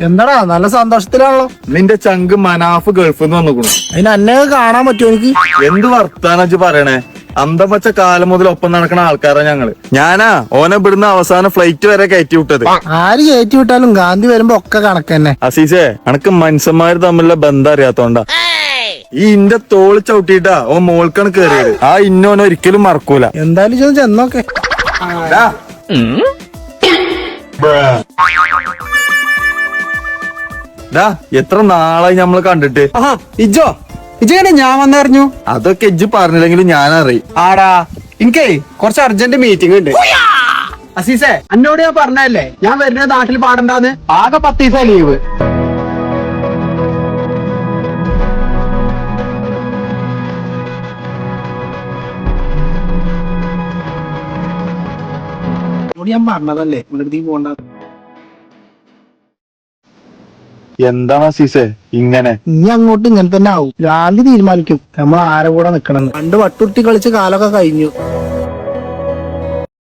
എന്താടാ നല്ല സന്തോഷത്തിലാണല്ലോ. നിന്റെ ചങ്ക് മനാഫ് ഗൾഫിൽ നിന്ന് വന്നിക്കണു. അതിന് അന്നെ കാണാൻ പറ്റുമോ എനിക്ക്? എന്ത് വർത്താനച്ച് പറയണേ? അന്തം വച്ച കാലം മുതൽ ഒപ്പം നടക്കുന്ന ആൾക്കാരാ ഞങ്ങള്. ഞാനാ ഓനെ ഇവിടുന്ന് അവസാനം ഫ്ലൈറ്റ് വരെ കയറ്റി വിട്ടത്. ആര് കയറ്റി വിട്ടാലും ഗാന്ധി വരുമ്പോ ഒക്കെ കണക്ക് തന്നെ. അസീസേ, അനക്ക് മനുഷ്യന്മാര് തമ്മിലുള്ള ബന്ധം അറിയാത്തോണ്ടാ. ഈ ഇന്റെ തോള് ചവിട്ടിട്ടാ ഓൻ മോൾക്കാണ് കേറിയത്. ആ ഇന്നോനെ ഒരിക്കലും മറക്കൂല. എന്തായാലും ചെന്ന് ചെന്നോക്കെ. എത്ര നാളായി നമ്മള് കണ്ടിട്ട്. ഇജ് ഞാൻ വന്നറിഞ്ഞു. അതൊക്കെ ഇജ്ജ് പറഞ്ഞില്ലെങ്കിലും ഞാനറിയും. ആടാ, എനിക്കേ കുറച്ച് അർജന്റ് മീറ്റിംഗ് ഉണ്ട്. അസീസേ, എന്നോട് ഞാൻ പറഞ്ഞല്ലേ ഞാൻ വരുന്ന നാട്ടിൽ പാടണ്ടാന്ന്. ആകെ 10 ദിവസം ലീവ്. ഞാൻ പറഞ്ഞതല്ലേ ഇവിടുത്തെ പോണ്ട. എന്താണ് അസീസേ ഇങ്ങനെ? ഇനി അങ്ങോട്ട് ഇങ്ങനെ തന്നെ ആവും. ഗാന്ധി തീരുമാനിക്കും നമ്മൾ ആരെ കൂടെ നിക്കണം. പണ്ട് വട്ടുരുട്ടി കളിച്ച് കാലൊക്കെ കഴിഞ്ഞു.